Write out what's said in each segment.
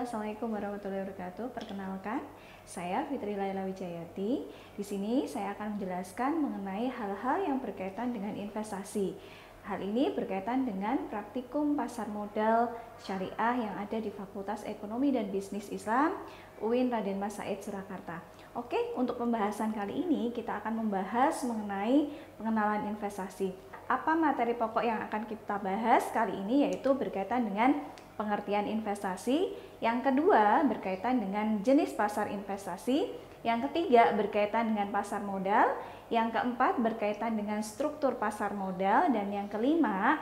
Assalamualaikum warahmatullahi wabarakatuh. Perkenalkan, saya Fitri Laila Wijayati. Di sini saya akan menjelaskan mengenai hal-hal yang berkaitan dengan investasi. Hal ini berkaitan dengan praktikum pasar modal syariah yang ada di Fakultas Ekonomi dan Bisnis Islam UIN Raden Mas Said Surakarta. Oke, untuk pembahasan kali ini kita akan membahas mengenai pengenalan investasi. Apa materi pokok yang akan kita bahas kali ini, yaitu berkaitan dengan pengertian investasi, yang kedua berkaitan dengan jenis pasar investasi, yang ketiga berkaitan dengan pasar modal, yang keempat berkaitan dengan struktur pasar modal, dan yang kelima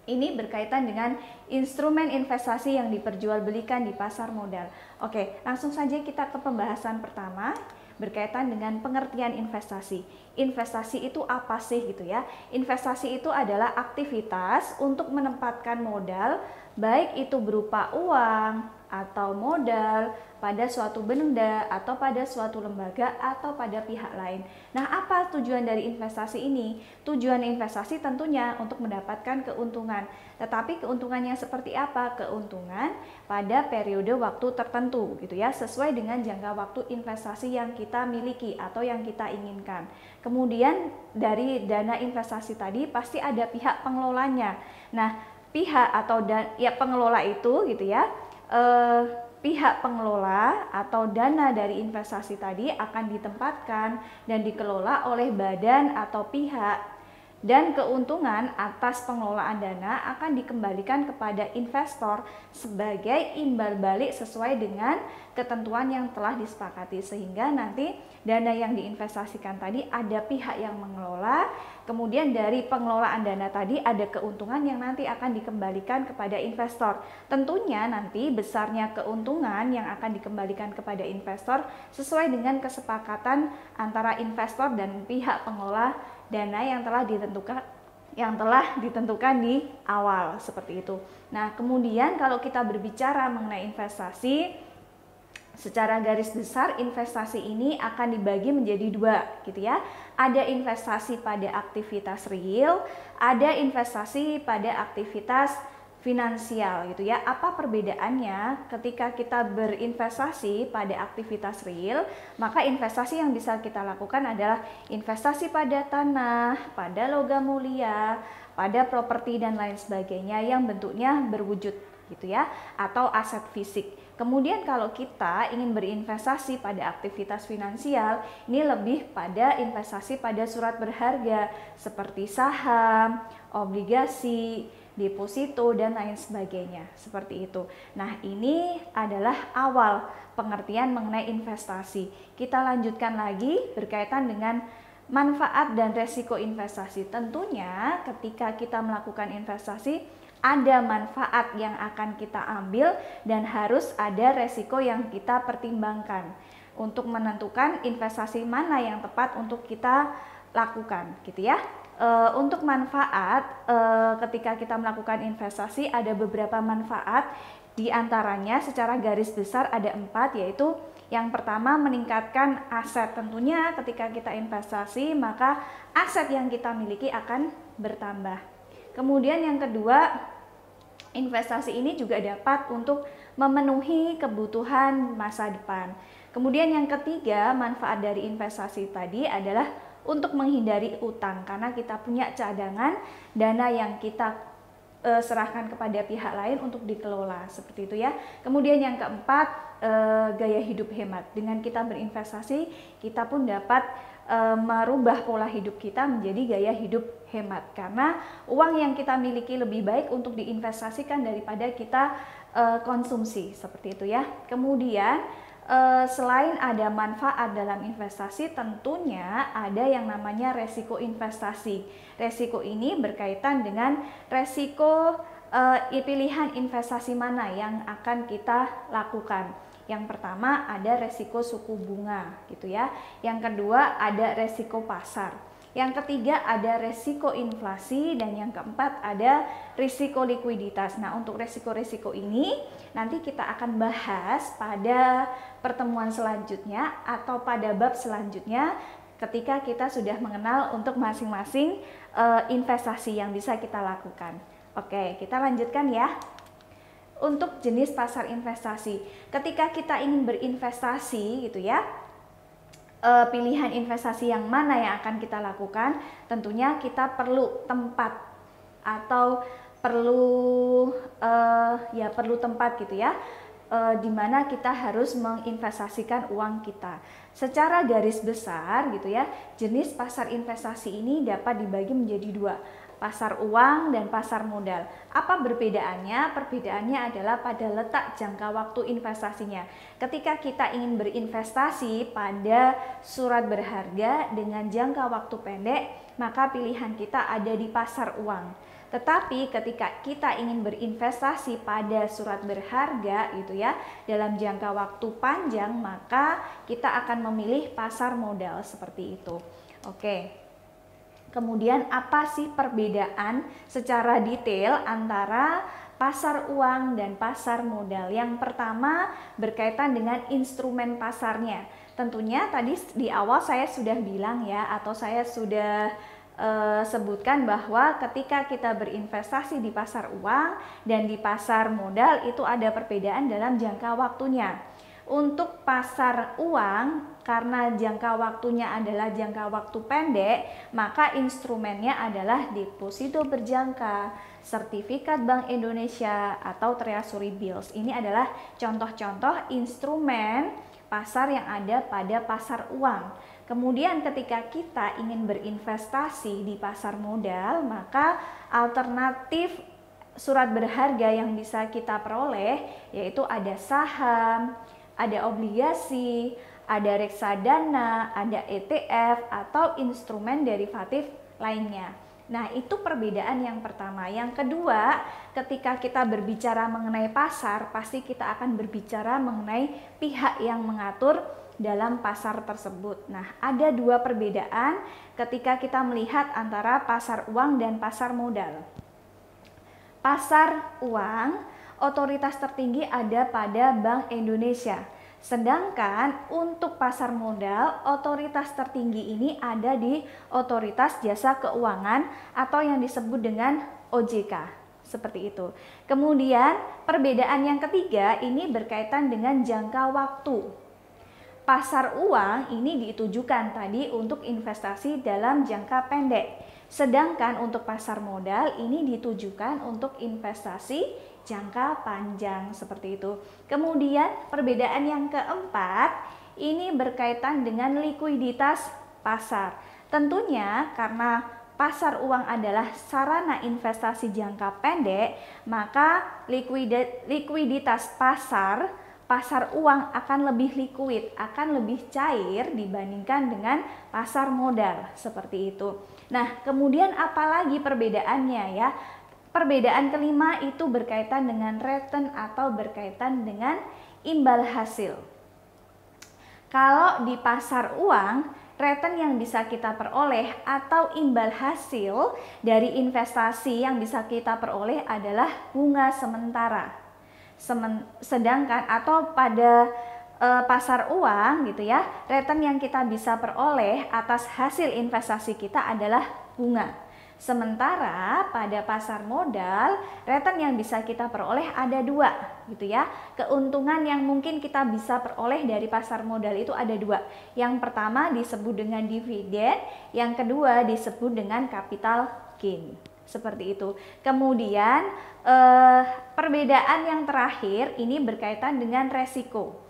ini berkaitan dengan instrumen investasi yang diperjualbelikan di pasar modal. Oke, langsung saja kita ke pembahasan pertama berkaitan dengan pengertian investasi. Investasi itu apa sih gitu ya? Investasi itu adalah aktivitas untuk menempatkan modal, baik itu berupa uang atau modal pada suatu benda atau pada suatu lembaga atau pada pihak lain. Nah, apa tujuan dari investasi ini? Tujuan investasi tentunya untuk mendapatkan keuntungan. Tetapi keuntungannya seperti apa? Keuntungan pada periode waktu tertentu gitu ya, sesuai dengan jangka waktu investasi yang kita miliki atau yang kita inginkan. Kemudian dari dana investasi tadi pasti ada pihak pengelolanya. Nah, pihak atau pengelola itu gitu ya, pihak pengelola atau dana dari investasi tadi akan ditempatkan dan dikelola oleh badan atau pihak, dan keuntungan atas pengelolaan dana akan dikembalikan kepada investor sebagai imbal balik sesuai dengan ketentuan yang telah disepakati, sehingga nanti dana yang diinvestasikan tadi ada pihak yang mengelola, kemudian dari pengelolaan dana tadi ada keuntungan yang nanti akan dikembalikan kepada investor. Tentunya nanti besarnya keuntungan yang akan dikembalikan kepada investor sesuai dengan kesepakatan antara investor dan pihak pengelola dana yang telah ditentukan di awal, seperti itu. Nah, kemudian kalau kita berbicara mengenai investasi, secara garis besar investasi ini akan dibagi menjadi dua gitu ya. Ada investasi pada aktivitas real, ada investasi pada aktivitas finansial gitu ya. Apa perbedaannya ketika kita berinvestasi pada aktivitas real? Maka investasi yang bisa kita lakukan adalah investasi pada tanah, pada logam mulia, pada properti dan lain sebagainya yang bentuknya berwujud gitu ya, atau aset fisik. Kemudian kalau kita ingin berinvestasi pada aktivitas finansial, ini lebih pada investasi pada surat berharga seperti saham, obligasi, deposito, dan lain sebagainya, seperti itu. Nah, ini adalah awal pengertian mengenai investasi. Kita lanjutkan lagi berkaitan dengan manfaat dan resiko investasi. Tentunya ketika kita melakukan investasi, ada manfaat yang akan kita ambil dan harus ada resiko yang kita pertimbangkan untuk menentukan investasi mana yang tepat untuk kita lakukan gitu ya. Untuk manfaat, ketika kita melakukan investasi ada beberapa manfaat, diantaranya secara garis besar ada 4, yaitu yang pertama meningkatkan aset. Tentunya ketika kita investasi maka aset yang kita miliki akan bertambah. Kemudian yang kedua, investasi ini juga dapat untuk memenuhi kebutuhan masa depan. Kemudian yang ketiga, manfaat dari investasi tadi adalah untuk menghindari utang, karena kita punya cadangan dana yang kita serahkan kepada pihak lain untuk dikelola, seperti itu ya. Kemudian yang keempat, gaya hidup hemat. Dengan kita berinvestasi, kita pun dapat merubah pola hidup kita menjadi gaya hidup hemat, karena uang yang kita miliki lebih baik untuk diinvestasikan daripada kita konsumsi, seperti itu ya. Kemudian selain ada manfaat dalam investasi, tentunya ada yang namanya resiko investasi. Resiko ini berkaitan dengan resiko pilihan investasi mana yang akan kita lakukan. Yang pertama ada resiko suku bunga gitu ya. Yang kedua ada resiko pasar. Yang ketiga ada resiko inflasi, dan yang keempat ada risiko likuiditas. Nah, untuk resiko-resiko ini nanti kita akan bahas pada pertemuan selanjutnya atau pada bab selanjutnya ketika kita sudah mengenal untuk masing-masing investasi yang bisa kita lakukan. Oke, kita lanjutkan ya. untuk jenis pasar investasi. Ketika kita ingin berinvestasi gitu ya, pilihan investasi yang mana yang akan kita lakukan, tentunya kita perlu tempat atau perlu perlu tempat gitu ya, di mana kita harus menginvestasikan uang kita. Secara garis besar gitu ya, jenis pasar investasi ini dapat dibagi menjadi dua, pasar uang dan pasar modal. Apa perbedaannya? Perbedaannya adalah pada letak jangka waktu investasinya. Ketika kita ingin berinvestasi pada surat berharga dengan jangka waktu pendek, maka pilihan kita ada di pasar uang. Tetapi ketika kita ingin berinvestasi pada surat berharga gitu ya, dalam jangka waktu panjang, maka kita akan memilih pasar modal seperti itu. Oke. Kemudian apa sih perbedaan secara detail antara pasar uang dan pasar modal? Yang pertama berkaitan dengan instrumen pasarnya. Tentunya tadi di awal saya sudah bilang ya, atau saya sudah sebutkan bahwa ketika kita berinvestasi di pasar uang dan di pasar modal itu ada perbedaan dalam jangka waktunya. Untuk pasar uang, karena jangka waktunya adalah jangka waktu pendek, maka instrumennya adalah deposito berjangka, sertifikat Bank Indonesia, atau treasury bills. Ini adalah contoh-contoh instrumen pasar yang ada pada pasar uang. Kemudian ketika kita ingin berinvestasi di pasar modal, maka alternatif surat berharga yang bisa kita peroleh yaitu ada saham, ada obligasi, ada reksadana, ada ETF, atau instrumen derivatif lainnya. Nah, itu perbedaan yang pertama. Yang kedua, ketika kita berbicara mengenai pasar, pasti kita akan berbicara mengenai pihak yang mengatur dalam pasar tersebut. Nah, ada dua perbedaan ketika kita melihat antara pasar uang dan pasar modal. Pasar uang, otoritas tertinggi ada pada Bank Indonesia. Sedangkan untuk pasar modal, otoritas tertinggi ini ada di Otoritas Jasa Keuangan atau yang disebut dengan OJK. Seperti itu. Kemudian perbedaan yang ketiga ini berkaitan dengan jangka waktu. Pasar uang ini ditujukan tadi untuk investasi dalam jangka pendek. Sedangkan untuk pasar modal ini ditujukan untuk investasi jangka panjang seperti itu. Kemudian perbedaan yang keempat ini berkaitan dengan likuiditas pasar. Tentunya karena pasar uang adalah sarana investasi jangka pendek, maka likuiditas pasar uang akan lebih likuid, akan lebih cair dibandingkan dengan pasar modal seperti itu. Nah, kemudian apalagi perbedaannya ya? Perbedaan kelima itu berkaitan dengan return atau berkaitan dengan imbal hasil. Kalau di pasar uang, return yang bisa kita peroleh atau imbal hasil dari investasi yang bisa kita peroleh adalah bunga sementara. Sedangkan atau pada pasar uang gitu ya, return yang kita bisa peroleh atas hasil investasi kita adalah bunga. Sementara pada pasar modal, return yang bisa kita peroleh ada dua gitu ya. Keuntungan yang mungkin kita bisa peroleh dari pasar modal itu ada dua. Yang pertama disebut dengan dividen, yang kedua disebut dengan capital gain. Seperti itu. Kemudian perbedaan yang terakhir ini berkaitan dengan resiko.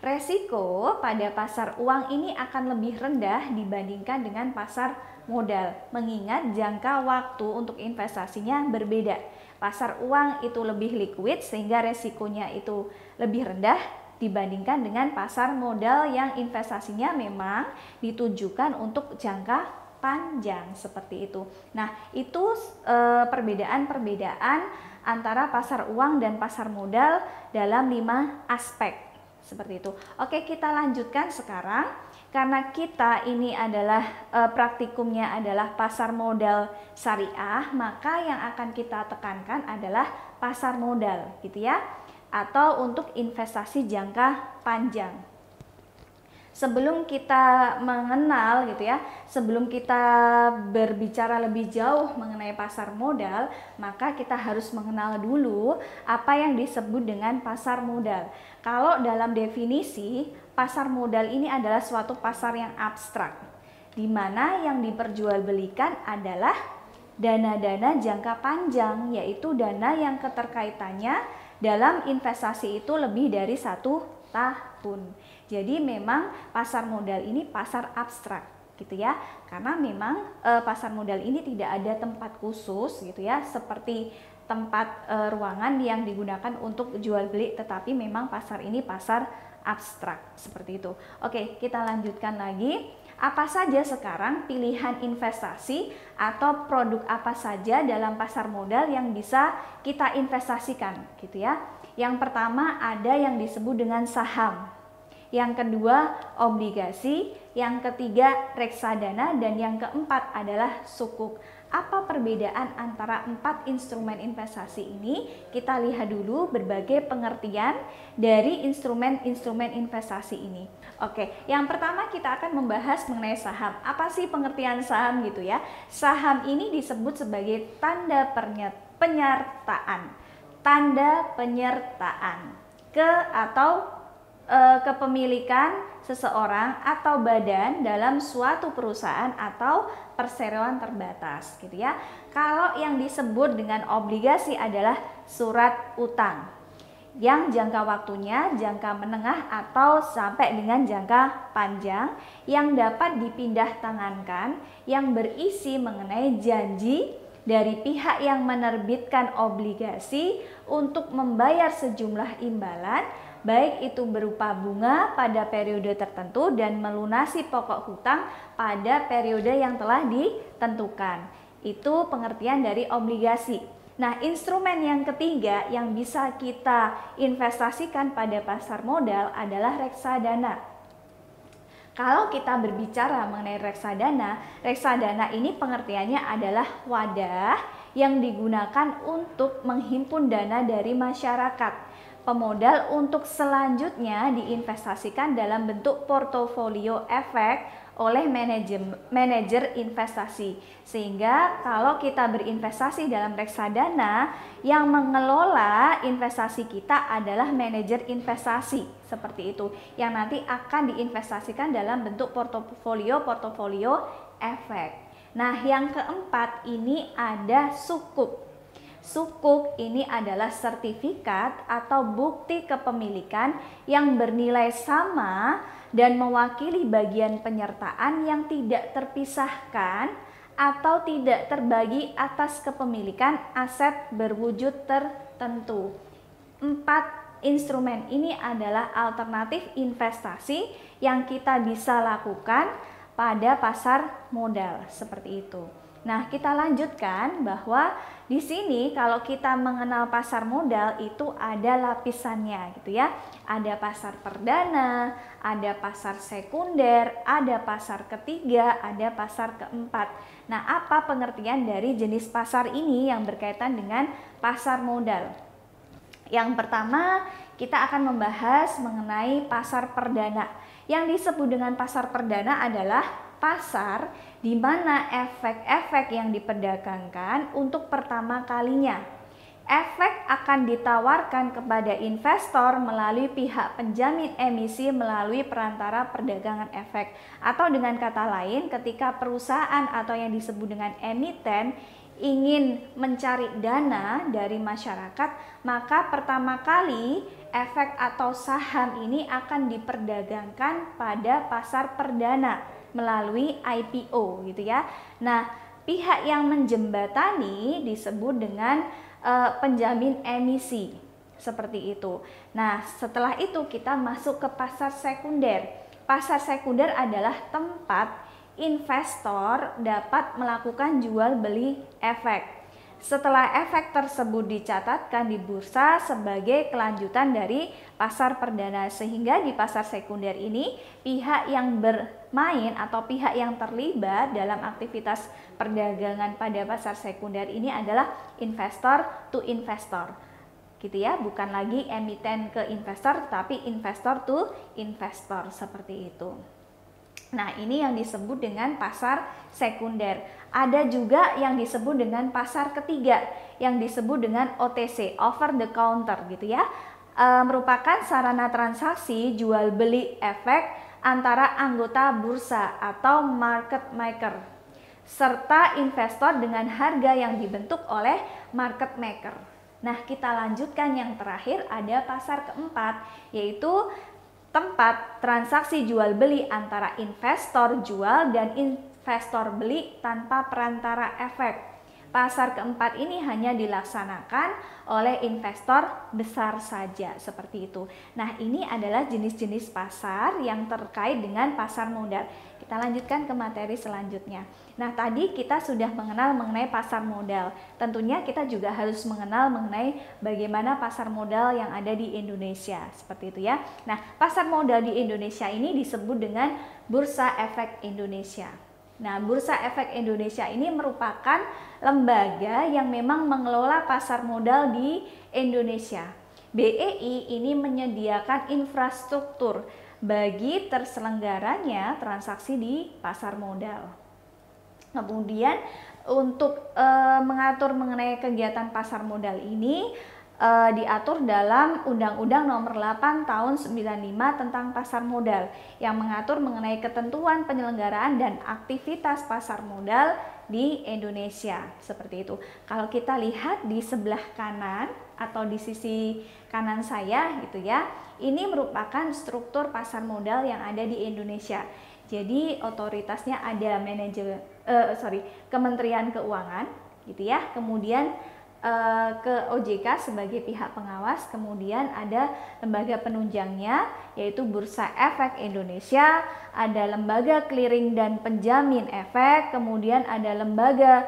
Resiko pada pasar uang ini akan lebih rendah dibandingkan dengan pasar modal, mengingat jangka waktu untuk investasinya berbeda. Pasar uang itu lebih liquid sehingga resikonya itu lebih rendah dibandingkan dengan pasar modal yang investasinya memang ditujukan untuk jangka panjang seperti itu. Nah, itu perbedaan-perbedaan antara pasar uang dan pasar modal dalam 5 aspek seperti itu. Oke, kita lanjutkan sekarang. Karena kita ini adalah praktikumnya adalah pasar modal syariah, maka yang akan kita tekankan adalah pasar modal gitu ya, atau untuk investasi jangka panjang. sebelum kita mengenal gitu ya, sebelum kita berbicara lebih jauh mengenai pasar modal, maka kita harus mengenal dulu apa yang disebut dengan pasar modal. Kalau dalam definisi, pasar modal ini adalah suatu pasar yang abstrak, di mana yang diperjualbelikan adalah dana-dana jangka panjang, yaitu dana yang keterkaitannya dalam investasi itu lebih dari 1 tahun. Jadi memang pasar modal ini pasar abstrak gitu ya, karena memang pasar modal ini tidak ada tempat khusus gitu ya, seperti tempat ruangan yang digunakan untuk jual beli, tetapi memang pasar ini pasar abstrak seperti itu. Oke, kita lanjutkan lagi. Apa saja sekarang pilihan investasi atau produk apa saja dalam pasar modal yang bisa kita investasikan gitu ya. Yang pertama ada yang disebut dengan saham, yang kedua obligasi, yang ketiga reksadana, dan yang keempat adalah sukuk. Apa perbedaan antara 4 instrumen investasi ini? Kita lihat dulu berbagai pengertian dari instrumen-instrumen investasi ini. Oke, yang pertama kita akan membahas mengenai saham. Apa sih pengertian saham gitu ya? Saham ini disebut sebagai tanda penyertaan. Tanda penyertaan kepemilikan seseorang atau badan dalam suatu perusahaan atau perseroan terbatas gitu ya. Kalau yang disebut dengan obligasi adalah surat utang yang jangka waktunya jangka menengah atau sampai dengan jangka panjang, yang dapat dipindah tangankan, yang berisi mengenai janji dari pihak yang menerbitkan obligasi untuk membayar sejumlah imbalan, baik itu berupa bunga pada periode tertentu dan melunasi pokok hutang pada periode yang telah ditentukan. Itu pengertian dari obligasi. Nah, instrumen yang ketiga yang bisa kita investasikan pada pasar modal adalah reksadana. Kalau kita berbicara mengenai reksadana ini pengertiannya adalah wadah yang digunakan untuk menghimpun dana dari masyarakat, pemodal untuk selanjutnya diinvestasikan dalam bentuk portofolio efek oleh manajer investasi. Sehingga kalau kita berinvestasi dalam reksadana, yang mengelola investasi kita adalah manajer investasi seperti itu, yang nanti akan diinvestasikan dalam bentuk portofolio efek. Nah, yang keempat ini ada sukuk. Sukuk ini adalah sertifikat atau bukti kepemilikan yang bernilai sama dan mewakili bagian penyertaan yang tidak terpisahkan atau tidak terbagi atas kepemilikan aset berwujud tertentu. 4 instrumen ini adalah alternatif investasi yang kita bisa lakukan pada pasar modal seperti itu. Nah, kita lanjutkan bahwa di sini kalau kita mengenal pasar modal itu ada lapisannya gitu ya. Ada pasar perdana, ada pasar sekunder, ada pasar ketiga, ada pasar keempat. Nah, apa pengertian dari jenis pasar ini yang berkaitan dengan pasar modal? Yang pertama, kita akan membahas mengenai pasar perdana. Yang disebut dengan pasar perdana adalah pasar di mana efek-efek yang diperdagangkan untuk pertama kalinya. Efek akan ditawarkan kepada investor melalui pihak penjamin emisi melalui perantara perdagangan efek. Atau dengan kata lain, ketika perusahaan atau yang disebut dengan emiten ingin mencari dana dari masyarakat, maka pertama kali efek atau saham ini akan diperdagangkan pada pasar perdana melalui IPO gitu ya. Nah, pihak yang menjembatani disebut dengan penjamin emisi seperti itu. Nah, setelah itu kita masuk ke pasar sekunder. Pasar sekunder adalah tempat investor dapat melakukan jual beli efek. Setelah efek tersebut dicatatkan di bursa sebagai kelanjutan dari pasar perdana, sehingga di pasar sekunder ini pihak yang bermain atau pihak yang terlibat dalam aktivitas perdagangan pada pasar sekunder ini adalah investor to investor. gitu ya, bukan lagi emiten ke investor tapi investor to investor seperti itu. Nah, ini yang disebut dengan pasar sekunder. Ada juga yang disebut dengan pasar ketiga yang disebut dengan OTC, over the counter gitu ya. Merupakan sarana transaksi jual beli efek antara anggota bursa atau market maker serta investor dengan harga yang dibentuk oleh market maker. Nah, kita lanjutkan yang terakhir, ada pasar keempat, yaitu tempat transaksi jual beli antara investor jual dan investor beli tanpa perantara efek. Pasar keempat ini hanya dilaksanakan oleh investor besar saja, seperti itu. Nah, ini adalah jenis-jenis pasar yang terkait dengan pasar modal. Kita lanjutkan ke materi selanjutnya. Nah, tadi kita sudah mengenal mengenai pasar modal. Tentunya kita juga harus mengenal mengenai bagaimana pasar modal yang ada di Indonesia, seperti itu ya. Nah, pasar modal di Indonesia ini disebut dengan Bursa Efek Indonesia. Nah, Bursa Efek Indonesia ini merupakan lembaga yang memang mengelola pasar modal di Indonesia. BEI ini menyediakan infrastruktur bagi terselenggaranya transaksi di pasar modal. Kemudian untuk mengatur mengenai kegiatan pasar modal ini diatur dalam Undang-Undang Nomor 8 Tahun 95 tentang pasar modal yang mengatur mengenai ketentuan penyelenggaraan dan aktivitas pasar modal di Indonesia, seperti itu. Kalau kita lihat di sebelah kanan atau di sisi kanan saya gitu ya, ini merupakan struktur pasar modal yang ada di Indonesia. Jadi otoritasnya ada Kementerian Keuangan gitu ya, kemudian ke OJK sebagai pihak pengawas, kemudian ada lembaga penunjangnya yaitu Bursa Efek Indonesia, ada lembaga clearing dan penjamin efek, kemudian ada lembaga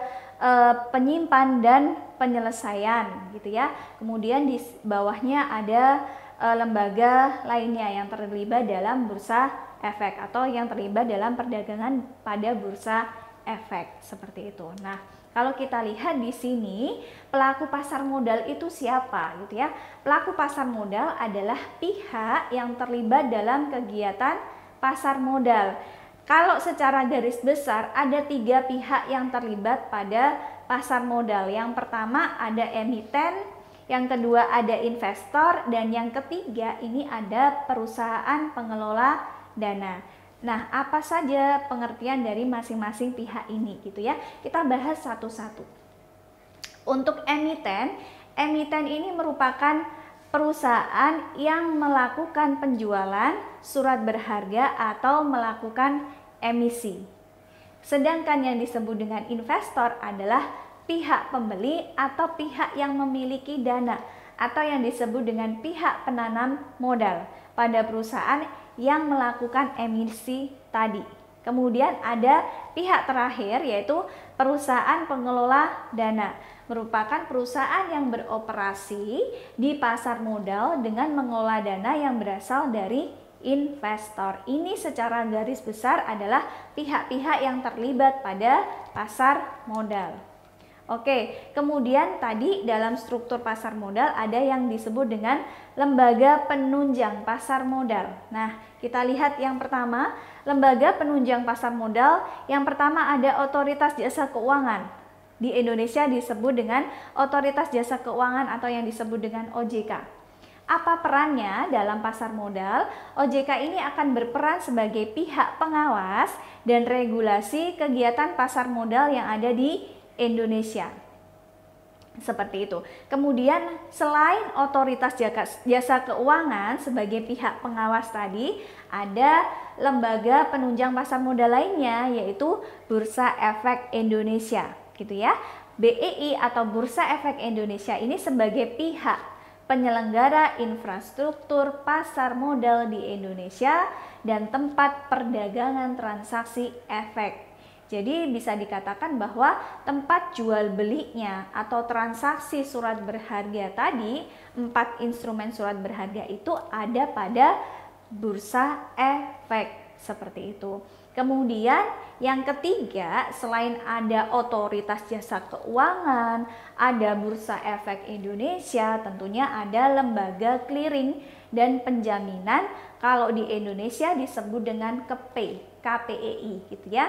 penyimpan dan penyelesaian gitu ya. Kemudian di bawahnya ada lembaga lainnya yang terlibat dalam bursa efek atau yang terlibat dalam perdagangan pada bursa efek, seperti itu. Nah, kalau kita lihat di sini, pelaku pasar modal itu siapa gitu ya? Pelaku pasar modal adalah pihak yang terlibat dalam kegiatan pasar modal. Kalau secara garis besar ada 3 pihak yang terlibat pada pasar modal. Yang pertama ada emiten, yang kedua ada investor, dan yang ketiga ini ada perusahaan pengelola dana. Nah, apa saja pengertian dari masing-masing pihak ini gitu ya? Kita bahas satu-satu. Untuk emiten, emiten ini merupakan perusahaan yang melakukan penjualan surat berharga atau melakukan emisi. Sedangkan yang disebut dengan investor adalah pihak pembeli atau pihak yang memiliki dana atau yang disebut dengan pihak penanam modal pada perusahaan yang melakukan emisi tadi. Kemudian ada pihak terakhir yaitu perusahaan pengelola dana, merupakan perusahaan yang beroperasi di pasar modal dengan mengelola dana yang berasal dari investor. Ini secara garis besar adalah pihak-pihak yang terlibat pada pasar modal. Oke, kemudian tadi dalam struktur pasar modal ada yang disebut dengan lembaga penunjang pasar modal. Nah, kita lihat yang pertama, lembaga penunjang pasar modal. Yang pertama ada Otoritas Jasa Keuangan. Di Indonesia disebut dengan Otoritas Jasa Keuangan atau yang disebut dengan OJK. Apa perannya dalam pasar modal? OJK ini akan berperan sebagai pihak pengawas dan regulasi kegiatan pasar modal yang ada di Indonesia. Seperti itu. Kemudian selain Otoritas Jasa Keuangan sebagai pihak pengawas tadi, ada lembaga penunjang pasar modal lainnya yaitu Bursa Efek Indonesia, gitu ya. BEI atau Bursa Efek Indonesia ini sebagai pihak penyelenggara infrastruktur pasar modal di Indonesia dan tempat perdagangan transaksi efek. Jadi bisa dikatakan bahwa tempat jual belinya atau transaksi surat berharga tadi, 4 instrumen surat berharga itu ada pada Bursa Efek, seperti itu. Kemudian yang ketiga, selain ada otoritas jasa keuangan, ada Bursa Efek Indonesia, tentunya ada lembaga clearing dan penjaminan, kalau di Indonesia disebut dengan KPEI gitu ya.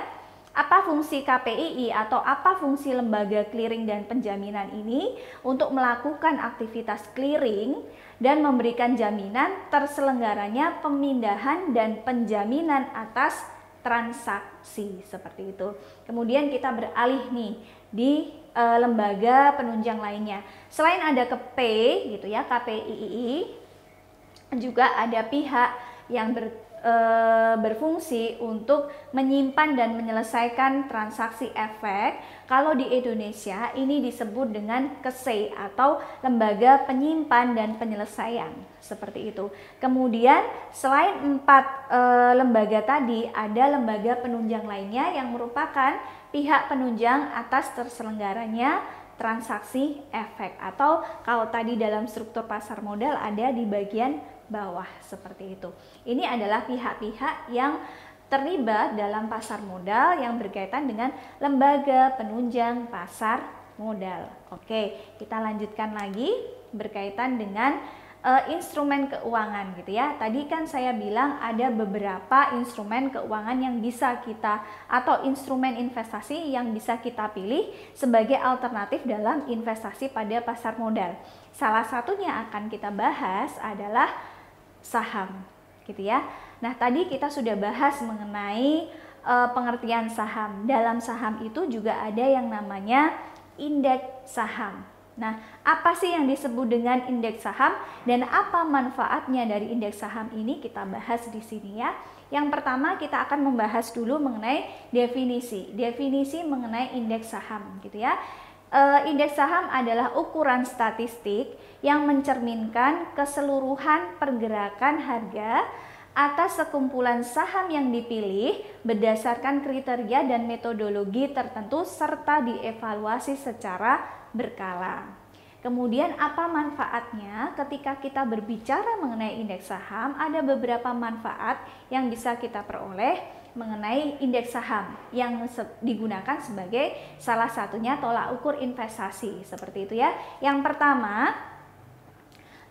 Apa fungsi KPEI atau apa fungsi lembaga clearing dan penjaminan ini? Untuk melakukan aktivitas clearing dan memberikan jaminan terselenggaranya pemindahan dan penjaminan atas transaksi seperti itu. Kemudian kita beralih nih di lembaga penunjang lainnya. Selain ada KPEI gitu ya, KPII, juga ada pihak yang berfungsi untuk menyimpan dan menyelesaikan transaksi efek. Kalau di Indonesia ini disebut dengan KSEI atau Lembaga Penyimpan dan Penyelesaian, seperti itu. Kemudian selain 4 lembaga tadi, ada lembaga penunjang lainnya yang merupakan pihak penunjang atas terselenggaranya transaksi efek, atau kalau tadi dalam struktur pasar modal ada di bagian bawah seperti itu. Ini adalah pihak-pihak yang terlibat dalam pasar modal yang berkaitan dengan lembaga penunjang pasar modal. Oke, kita lanjutkan lagi berkaitan dengan instrumen keuangan gitu ya. Tadi kan saya bilang ada beberapa instrumen keuangan yang bisa kita, atau instrumen investasi yang bisa kita pilih sebagai alternatif dalam investasi pada pasar modal. Salah satunya akan kita bahas adalah saham gitu ya. Nah, tadi kita sudah bahas mengenai pengertian saham. Dalam saham itu juga ada yang namanya indeks saham. Nah, apa sih yang disebut dengan indeks saham dan apa manfaatnya dari indeks saham ini, kita bahas di sini ya. Yang pertama kita akan membahas dulu mengenai definisi mengenai indeks saham gitu ya. Indeks saham adalah ukuran statistik yang mencerminkan keseluruhan pergerakan harga atas sekumpulan saham yang dipilih berdasarkan kriteria dan metodologi tertentu serta dievaluasi secara berkala. Kemudian apa manfaatnya ketika kita berbicara mengenai indeks saham? Ada beberapa manfaat yang bisa kita peroleh mengenai indeks saham yang digunakan sebagai salah satunya tolak ukur investasi, seperti itu ya. Yang pertama,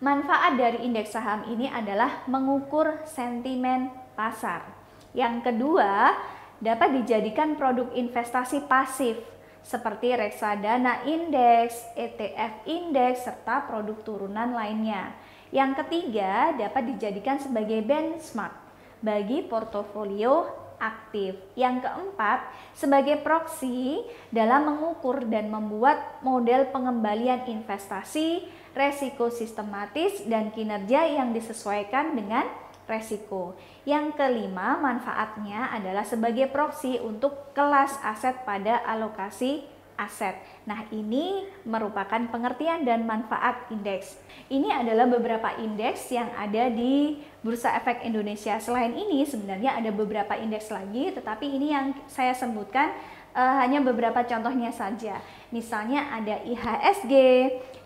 manfaat dari indeks saham ini adalah mengukur sentimen pasar. Yang kedua, dapat dijadikan produk investasi pasif seperti reksadana indeks, ETF indeks, serta produk turunan lainnya. Yang ketiga, dapat dijadikan sebagai benchmark bagi portofolio aktif. Yang keempat, sebagai proksi dalam mengukur dan membuat model pengembalian investasi, resiko sistematis, dan kinerja yang disesuaikan dengan resiko. Yang kelima, manfaatnya adalah sebagai proksi untuk kelas aset pada alokasi aset. Nah, ini merupakan pengertian dan manfaat indeks. Ini adalah beberapa indeks yang ada di Bursa Efek Indonesia. Selain ini sebenarnya ada beberapa indeks lagi, tetapi ini yang saya sebutkan hanya beberapa contohnya saja. Misalnya ada IHSG,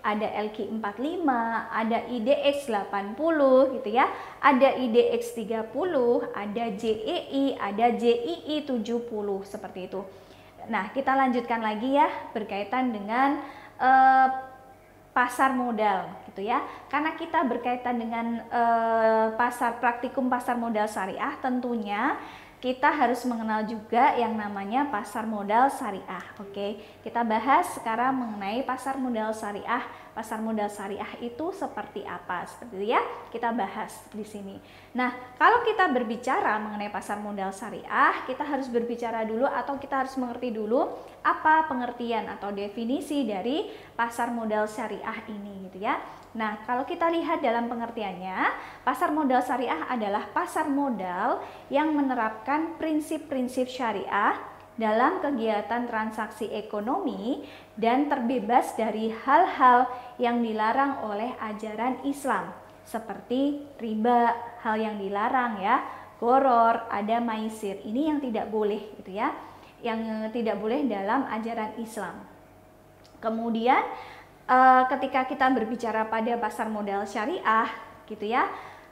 ada LQ45, ada IDX 80 gitu ya, ada IDX 30, ada JEI, ada JII 70 seperti itu. Nah, kita lanjutkan lagi ya berkaitan dengan pasar modal gitu ya. Karena kita berkaitan dengan praktikum pasar modal syariah, tentunya kita harus mengenal juga yang namanya pasar modal syariah. Oke, kita bahas sekarang mengenai pasar modal syariah. Pasar modal syariah itu seperti apa? Seperti itu ya, kita bahas di sini. Nah, kalau kita berbicara mengenai pasar modal syariah, kita harus berbicara dulu atau kita harus mengerti dulu apa pengertian atau definisi dari pasar modal syariah ini gitu ya. Nah, kalau kita lihat dalam pengertiannya, pasar modal syariah adalah pasar modal yang menerapkan prinsip-prinsip syariah dalam kegiatan transaksi ekonomi dan terbebas dari hal-hal yang dilarang oleh ajaran Islam seperti riba, hal yang dilarang ya, gharar, ada maisir. Ini yang tidak boleh gitu ya, yang tidak boleh dalam ajaran Islam. Kemudian ketika kita berbicara pada pasar modal syariah gitu ya,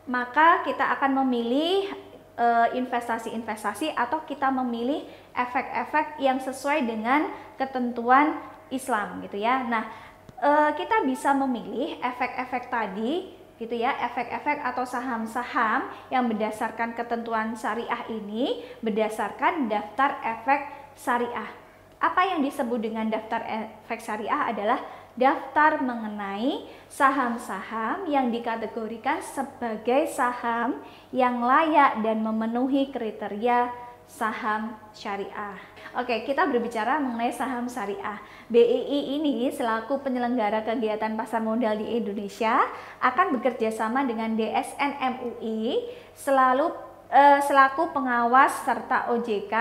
maka kita akan memilih investasi-investasi atau kita memilih efek-efek yang sesuai dengan ketentuan Islam gitu ya. Nah, kita bisa memilih efek-efek tadi gitu ya, efek-efek atau saham-saham yang berdasarkan ketentuan syariah ini berdasarkan daftar efek syariah. Apa yang disebut dengan daftar efek syariah adalah daftar mengenai saham-saham yang dikategorikan sebagai saham yang layak dan memenuhi kriteria saham syariah. Oke, kita berbicara mengenai saham syariah. BEI ini selaku penyelenggara kegiatan pasar modal di Indonesia akan bekerja sama dengan DSN MUI selaku pengawas serta OJK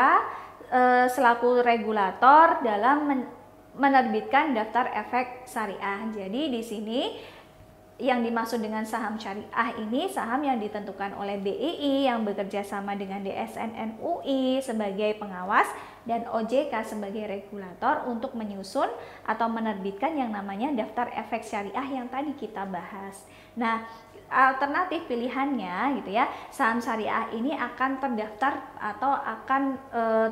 selaku regulator dalam menerbitkan daftar efek syariah. Jadi di sini yang dimaksud dengan saham syariah ini saham yang ditentukan oleh BEI yang bekerja sama dengan DSN MUI sebagai pengawas dan OJK sebagai regulator untuk menyusun atau menerbitkan yang namanya daftar efek syariah yang tadi kita bahas. Nah, alternatif pilihannya gitu ya, saham syariah ini akan terdaftar atau akan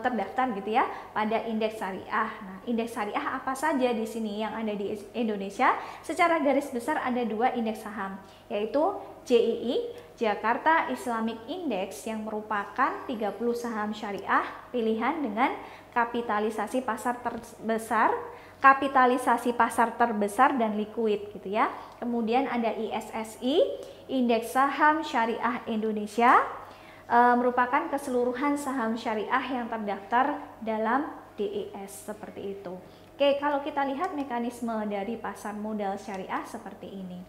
terdaftar gitu ya pada indeks syariah. Nah, indeks syariah apa saja di sini yang ada di Indonesia? Secara garis besar ada 2 indeks saham, yaitu JII, Jakarta Islamic Index, yang merupakan 30 saham syariah pilihan dengan kapitalisasi pasar terbesar dan liquid gitu ya. Kemudian ada ISSI, Indeks Saham Syariah Indonesia, merupakan keseluruhan saham syariah yang terdaftar dalam DIS seperti itu. Oke, kalau kita lihat mekanisme dari pasar modal syariah seperti ini.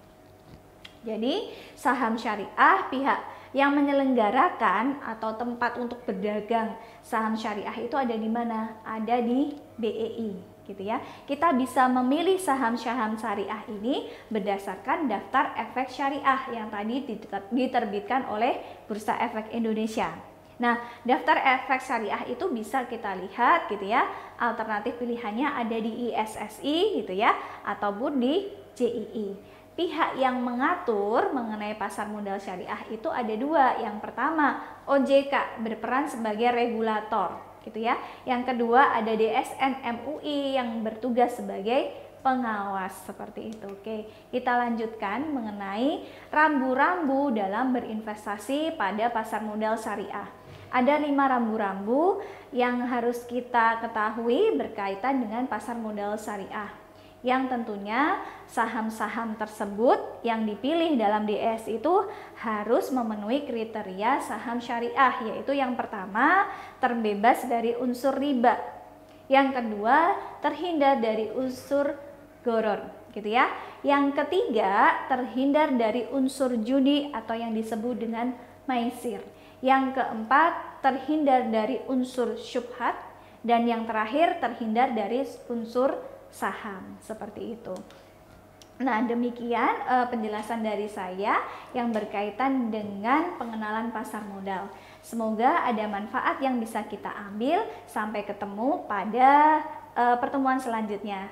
Jadi saham syariah, pihak yang menyelenggarakan atau tempat untuk berdagang saham syariah itu ada di mana? Ada di BEI gitu ya. Kita bisa memilih saham-saham syariah ini berdasarkan daftar efek syariah yang tadi diterbitkan oleh Bursa Efek Indonesia. Nah, daftar efek syariah itu bisa kita lihat gitu ya. Alternatif pilihannya ada di ISSI gitu ya, ataupun di JII. Pihak yang mengatur mengenai pasar modal syariah itu ada 2. Yang pertama, OJK berperan sebagai regulator gitu ya. Yang kedua ada DSN MUI yang bertugas sebagai pengawas seperti itu. Oke, kita lanjutkan mengenai rambu-rambu dalam berinvestasi pada pasar modal syariah. Ada 5 rambu-rambu yang harus kita ketahui berkaitan dengan pasar modal syariah, yang tentunya saham-saham tersebut yang dipilih dalam DS itu harus memenuhi kriteria saham syariah, yaitu yang pertama terbebas dari unsur riba, yang kedua terhindar dari unsur gharar gitu ya, yang ketiga terhindar dari unsur judi atau yang disebut dengan maisir, yang keempat terhindar dari unsur syubhat, dan yang terakhir terhindar dari unsur saham seperti itu. Nah, demikian penjelasan dari saya yang berkaitan dengan pengenalan pasar modal. Semoga ada manfaat yang bisa kita ambil. Sampai ketemu pada pertemuan selanjutnya.